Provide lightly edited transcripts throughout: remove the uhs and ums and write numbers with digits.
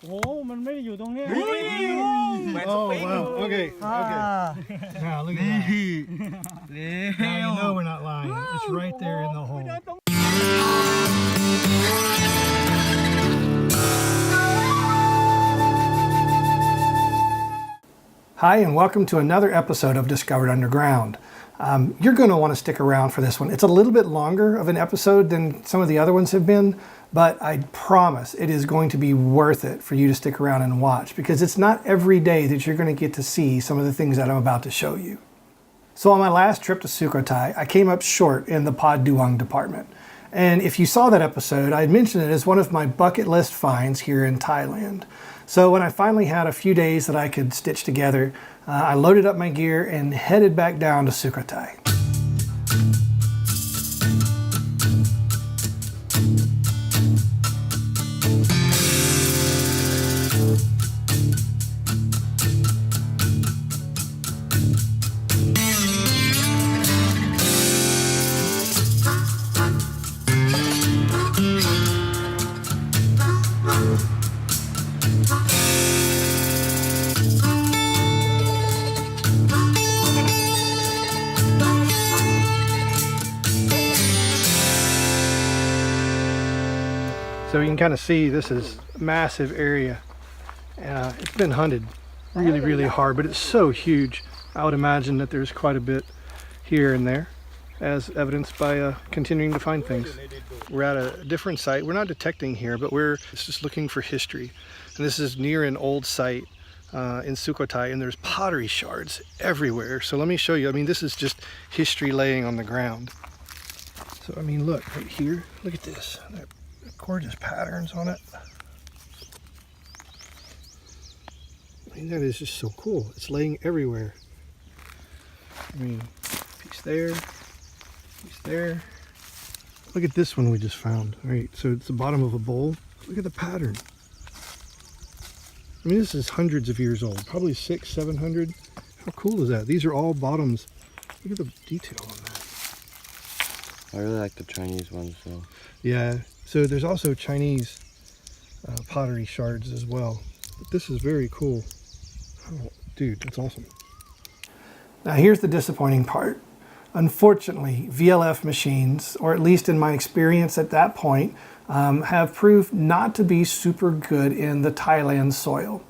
โอ้มันไม่ได้อยู่ตรงนี้ Oh wow. Okay. Okay. Now look at that. Now you know we're not lying. It's right there in the hole. Hi, and welcome to another episode of Discovered Underground. You're going to want to stick around for this one. It's a little bit longer of an episode than some of the other ones have been, but I promise it is going to be worth it for you to stick around and watch, because it's not every day that you're going to get to see some of the things that I'm about to show you. So on my last trip to Sukhothai, I came up short in the Pod Duong department. And if you saw that episode, I had mentioned it as one of my bucket list finds here in Thailand. So when I finally had a few days that I could stitch together, I loaded up my gear and headed back down to Sukhothai. So you can kind of see this is a massive area. It's been hunted really hard, but it's so huge. I would imagine that there's quite a bit here and there, as evidenced by continuing to find things. We're at a different site. We're not detecting here, but we're just looking for history. And this is near an old site in Sukhothai, and there's pottery shards everywhere. So let me show you. I mean, this is just history laying on the ground. So I mean, look right here. Look at this. Gorgeous patterns on it. I mean, that is just so cool. It's laying everywhere. I mean, piece there, piece there. Look at this one we just found. All right, so it's the bottom of a bowl. Look at the pattern. I mean, this is hundreds of years old, probably 600-700. How cool is that? These are all bottoms. Look at the detail on that. I really like the Chinese ones, so. Yeah. So there's also Chinese pottery shards as well. But this is very cool. Oh, dude, that's awesome. Now here's the disappointing part. Unfortunately, VLF machines, or at least in my experience at that point, have proved not to be super good in the Thailand soil.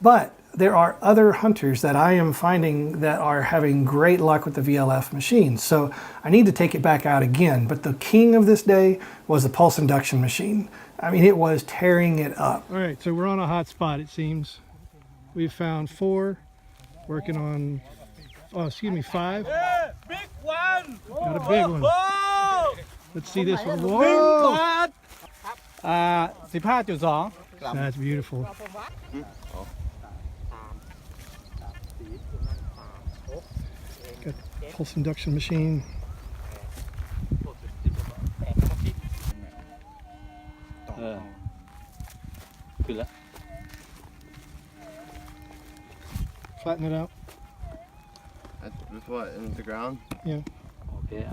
But there are other hunters that I am finding that are having great luck with the VLF machines. So I need to take it back out again. But the king of this day was the pulse induction machine. I mean, it was tearing it up. All right, so we're on a hot spot, it seems. We've found 4, working on, oh, excuse me, 5. Yeah, big one. Got a big one. Whoa. Let's see this one. Whoa! 15.2 That's beautiful. Got the pulse induction machine. Flatten it out. With what, in the ground? Yeah. Okay.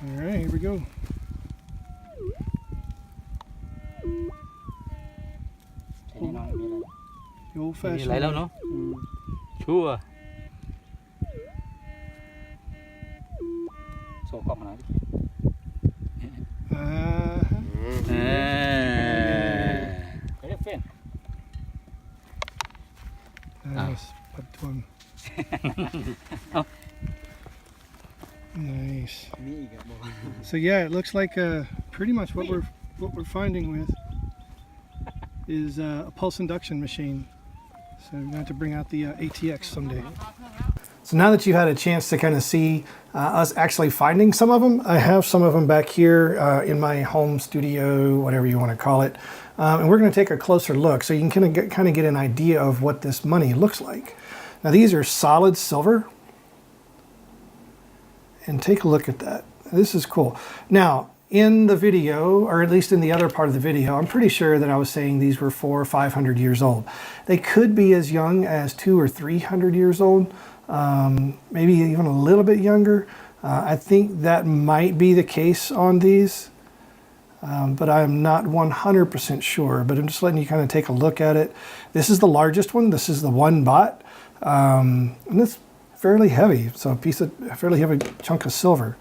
All right, here we go. The old fashioned. อะไรแล้วเนาะชั่วโซ่กล้องหน่อย Nice. Put one. Nice. So yeah, it looks like pretty much what we're finding with is a pulse induction machine. So we're going to have to bring out the ATX someday. So now that you've had a chance to kind of see us actually finding some of them, I have some of them back here in my home studio, whatever you want to call it. And we're going to take a closer look so you can kind of get an idea of what this money looks like. Now these are solid silver. And take a look at that. This is cool. Now, in the video, or at least in the other part of the video, I'm pretty sure that I was saying these were 400 or 500 years old. They could be as young as 200 or 300 years old, maybe even a little bit younger. I think that might be the case on these, but I'm not 100% sure. But I'm just letting you kind of take a look at it. This is the largest one. This is the 1 baht, and it's fairly heavy. So a fairly heavy chunk of silver.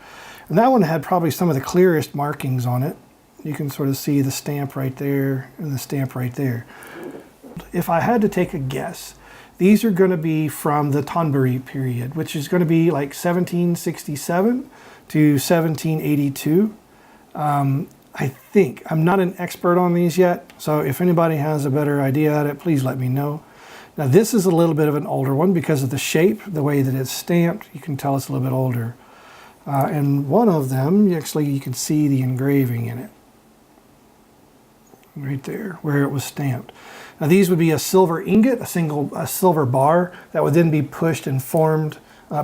And that one had probably some of the clearest markings on it. You can sort of see the stamp right there and the stamp right there. If I had to take a guess, these are going to be from the Thonburi period, which is going to be like 1767 to 1782. I think. I'm not an expert on these yet, so if anybody has a better idea at it, please let me know. Now this is a little bit of an older one because of the shape, the way that it's stamped. You can tell it's a little bit older. And one of them, actually you can see the engraving in it. Right there, where it was stamped. Now these would be a silver ingot, a silver bar that would then be pushed and formed,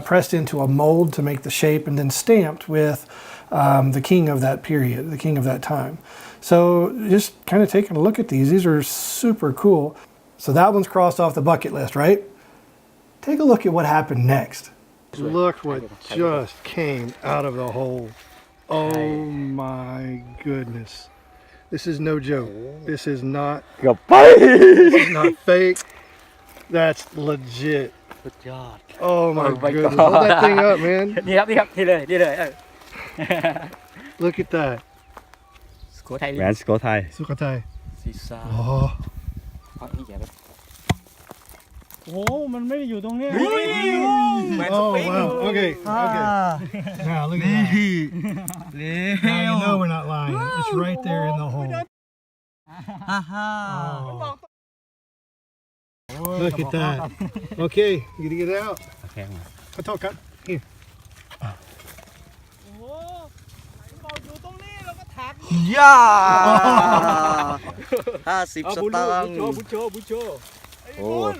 pressed into a mold to make the shape, and then stamped with the king of that period, the king of that time. So just kind of taking a look at these are super cool. So that one's crossed off the bucket list, right? Take a look at what happened next. Look what just came out of the hole. Oh my goodness. This is no joke. This is not fake. That's legit. Oh my goodness. Hold that thing up, man. Look at that. Sukhothai. Oh. โอ้มันไม่ได้อยู่ตรงนี้ Oh wow. Okay. Now look at that. Now you know we're not lying. It's right there in the hole. Oh. Look at that. Okay, you gonna get it out? Okay. I talk up. Here. Yeah! 50 สตางค์ Oh.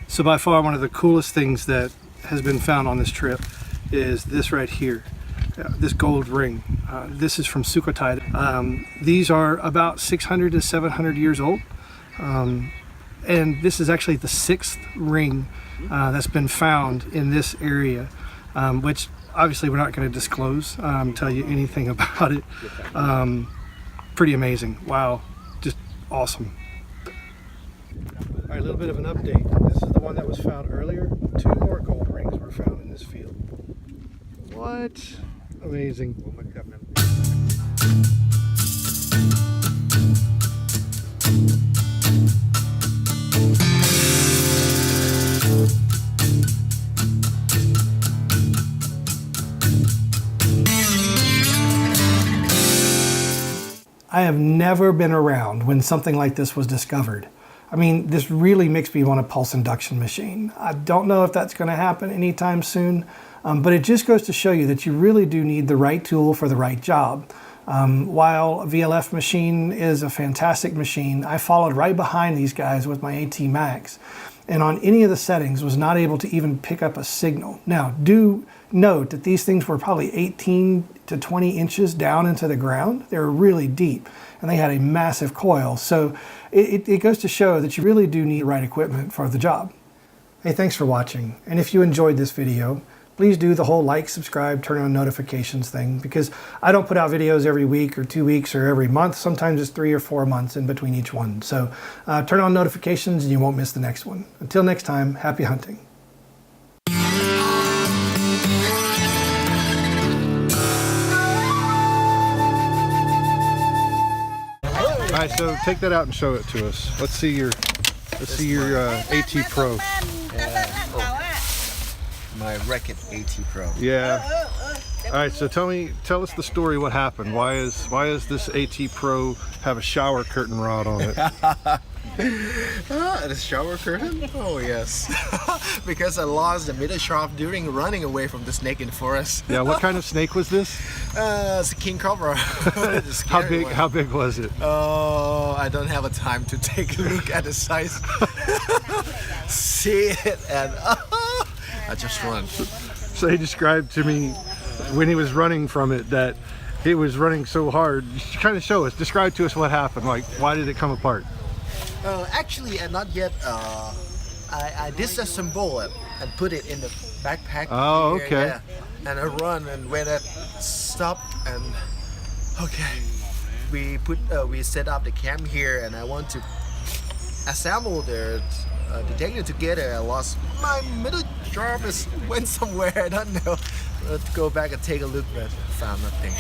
So by far one of the coolest things that has been found on this trip is this right here, this gold ring. This is from Sukhothai. These are about 600 to 700 years old. And this is actually the 6th ring that's been found in this area, which obviously we're not going to disclose, tell you anything about it. Pretty amazing. Wow. Just awesome. All right, a little bit of an update. This is the one that was found earlier. 2 more gold rings were found in this field. What? Amazing. I have never been around when something like this was discovered. I mean, this really makes me want a pulse induction machine. I don't know if that's going to happen anytime soon, but it just goes to show you that you really do need the right tool for the right job. While a VLF machine is a fantastic machine, I followed right behind these guys with my AT Max, and on any of the settings was not able to even pick up a signal. Now, do note that these things were probably 18 to 20 inches down into the ground. They were really deep, and they had a massive coil. So it goes to show that you really do need the right equipment for the job. Hey, thanks for watching. And if you enjoyed this video, please do the whole like, subscribe, turn on notifications thing, because I don't put out videos every week or 2 weeks or every month. Sometimes it's 3 or 4 months in between each one. So turn on notifications and you won't miss the next one. Until next time, happy hunting. All right, so take that out and show it to us. Let's see your AT Pro. My Racket AT Pro. Yeah. All right, so tell us the story. What happened? Why is this AT Pro have a shower curtain rod on it? The shower curtain? Oh yes, because I lost the middle shaft during running away from the snake in the forest. Yeah, what kind of snake was this? It's a king cobra. How big was it? Oh, I don't have a time to take a look at the size. See it and I just run. So he described to me when he was running from it that he was running so hard. You kind of show us, describe to us what happened. Like, why did it come apart? Actually, not yet. I disassembled it and put it in the backpack. Oh, here, okay. yeah. And I run, and when I stop, and okay, we set up the camp here, and I want to assemble the detector together. I lost my middle drop. Went somewhere. I don't know. Let's go back and take a look, but found nothing.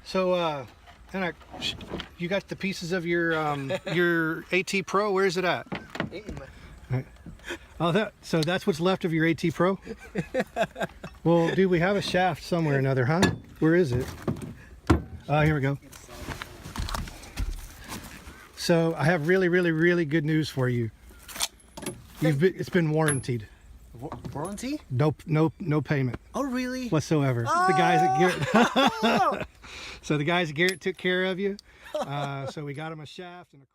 So, Anna, you got the pieces of your your AT Pro. Where is it at? Oh, so that's what's left of your AT Pro? Well, dude, we have a shaft somewhere or another, huh? Where is it? Oh, here we go. So I have really good news for you. It's been warranted. Warranty? No payment. Oh, really? Whatsoever. Oh! The guys at Garrett. So the guys at Garrett took care of you. So we got him a shaft and a